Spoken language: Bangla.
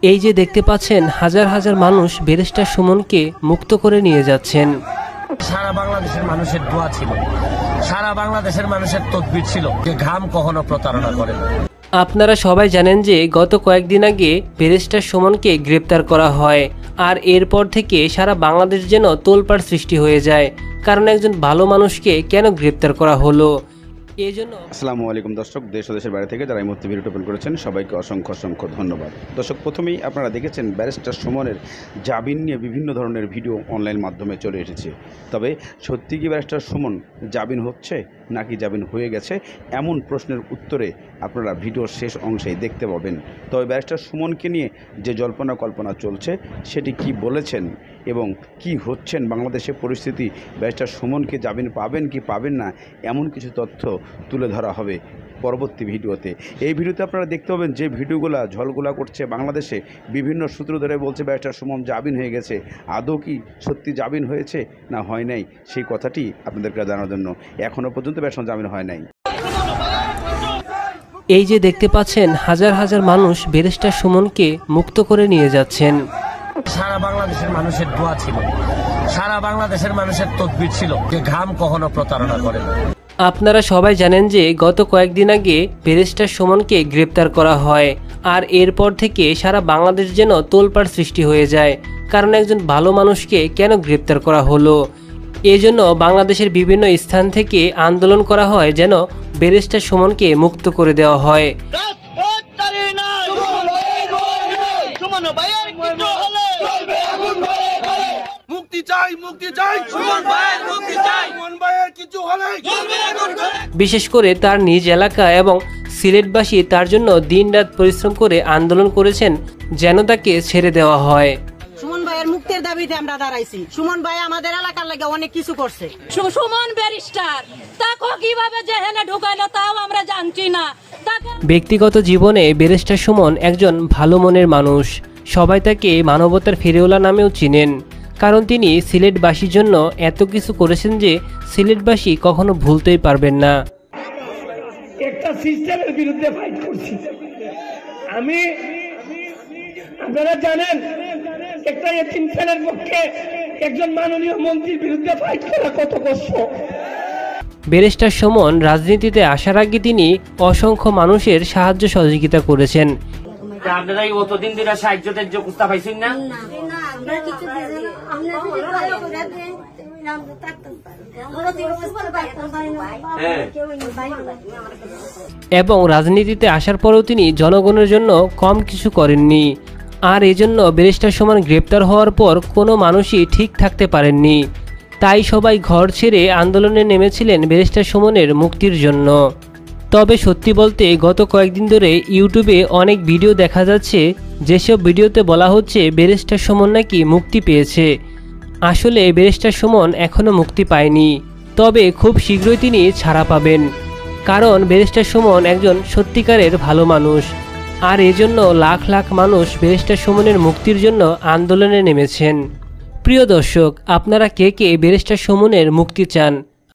এই যে দেখতে পাচ্ছেন হাজার হাজার মানুষ ব্যারিস্টার সুমনকে মুক্ত করে নিয়ে যাচ্ছেন। সারা বাংলাদেশের মানুষের দোয়া ছিল, সারা বাংলাদেশের মানুষের তদবির ছিল যে ঘাম কখনো প্রতারণা করে না। আপনারা সবাই জানেন যে গত কয়েকদিন আগে ব্যারিস্টার সুমনকে গ্রেপ্তার করা হয়, আর এরপর থেকে সারা বাংলাদেশ যেন তোলপাড় সৃষ্টি হয়ে যায়। কারণ একজন ভালো মানুষকে কেন গ্রেপ্তার করা হলো এই জন্য। আসসালামু আলাইকুম দর্শক, দেশ ও দেশের বাইরে থেকে যারা এই মুহূর্তে ভিডিও ওপেন করেছেন সবাইকে অসংখ্য অসংখ্য ধন্যবাদ। দর্শক, প্রথমেই আপনারা দেখেছেন ব্যারিস্টার সুমনের জামিন নিয়ে বিভিন্ন ধরনের ভিডিও অনলাইন মাধ্যমে চলে এসেছে। তবে সত্যি কি ব্যারিস্টার সুমন জামিন হচ্ছে নাকি জামিন হয়ে গেছে, এমন প্রশ্নের উত্তরে আপনারা ভিডিওর শেষ অংশেই দেখতে পাবেন। তবে ব্যারিস্টার সুমনকে নিয়ে যে জল্পনা কল্পনা চলছে সেটি কি বলেছেন এবং কি হচ্ছেন বাংলাদেশের পরিস্থিতি, ব্যারিস্টার সুমনকে জামিন পাবেন কি পাবেন না, এমন কিছু তথ্য তুলে ধরা হবে পরবর্তী ভিডিওতে। এই ভিডিওতে আপনারা দেখতে পাবেন যে ভিডিওগুলা ঝলগুলা করছে বাংলাদেশে, বিভিন্ন সূত্র ধরে বলছে ব্যারিস্টার সুমন জামিন হয়ে গেছে। আদৌ কি সত্যি জামিন হয়েছে না হয় নাই, সেই কথাটি আপনাদেরকে জানার জন্য এখনও পর্যন্ত ব্যারিস্টার জামিন হয় নাই। এই যে দেখতে পাচ্ছেন হাজার হাজার মানুষ ব্যারিস্টার সুমনকে মুক্ত করে নিয়ে যাচ্ছেন। সারা বাংলাদেশের মানুষের দোয়া ছিল, সারা বাংলাদেশের মানুষের তদবির ছিল যে ঘাম কখনো প্রতারণা করে না। আপনারা সবাই জানেন যে গত কয়েকদিন আগে ব্যারিস্টার সুমনকে গ্রেপ্তার করা হয়, আর এরপর থেকে সারা বাংলাদেশ যেন তোলপাড় সৃষ্টি হয়ে যায়। কারণ একজন ভালো মানুষকে কেন গ্রেপ্তার করা হলো এজন্য বাংলাদেশের বিভিন্ন স্থান থেকে আন্দোলন করা হয় যেন ব্যারিস্টার সুমনকে মুক্ত করে দেওয়া হয়। বিশেষ করে তার নিজ এলাকা এবং সিলেটবাসী তার জন্য দিনরাত পরিশ্রম করে আন্দোলন করেছেন যেন তাকে ছেড়ে দেওয়া হয়। সুমন ভাইয়ের মুক্তির দাবিতে আমরা দাঁড়াইছি। সুমন ভাই আমাদের এলাকার লাগে অনেক কিছু করছে। সুমন ব্যারিস্টার তাকে কিভাবে জেলে ঢুকাইলো তাও আমরা জানছি না। ব্যক্তিগত জীবনে ব্যারিস্টার সুমন একজন ভালো মনের মানুষ। সবাই তাকে মানবতার ফেরিওয়ালা নামেও চিনেন, কারণ তিনি সিলেটবাসীর জন্য এত কিছু করেছেন যে সিলেটবাসী কখনো ভুলতেই পারবেন না। একটা সিস্টেমের বিরুদ্ধে ফাইট করছি আমি। আপনারা জানেন একটা এতিম ছেলের পক্ষে একজন মাননীয় মন্ত্রীর বিরুদ্ধে ফাইট করা কত কষ্ট। ব্যারিস্টার সুমন রাজনীতিতে আসার আগে তিনি অসংখ্য মানুষের সাহায্য সহযোগিতা করেছেন। আপনারা এই অতদিন ধরে সাহায্য টাহ্য কুস্তা পাইছেন না? এবং রাজনীতিতে আসার পরেও তিনি জনগণের জন্য কম কিছু করেননি, আর এজন্য ব্যারিস্টার সুমন গ্রেপ্তার হওয়ার পর কোনো মানুষই ঠিক থাকতে পারেননি। তাই সবাই ঘর ছেড়ে আন্দোলনে নেমেছিলেন ব্যারিস্টার সুমনের মুক্তির জন্য। তবে সত্যি বলতে গত কয়েকদিন ধরে ইউটিউবে অনেক ভিডিও দেখা যাচ্ছে, যেসব ভিডিওতে বলা হচ্ছে ব্যারিস্টার সুমন নাকি মুক্তি পেয়েছে। আসলে ব্যারিস্টার সুমন এখনও মুক্তি পায়নি, তবে খুব শীঘ্রই তিনি ছাড়া পাবেন। কারণ ব্যারিস্টার সুমন একজন সত্যিকারের ভালো মানুষ, আর এজন্য লাখ লাখ মানুষ ব্যারিস্টার সুমনের মুক্তির জন্য আন্দোলনে নেমেছেন। প্রিয় দর্শক, আপনারা কে কে ব্যারিস্টার সুমনের মুক্তি চান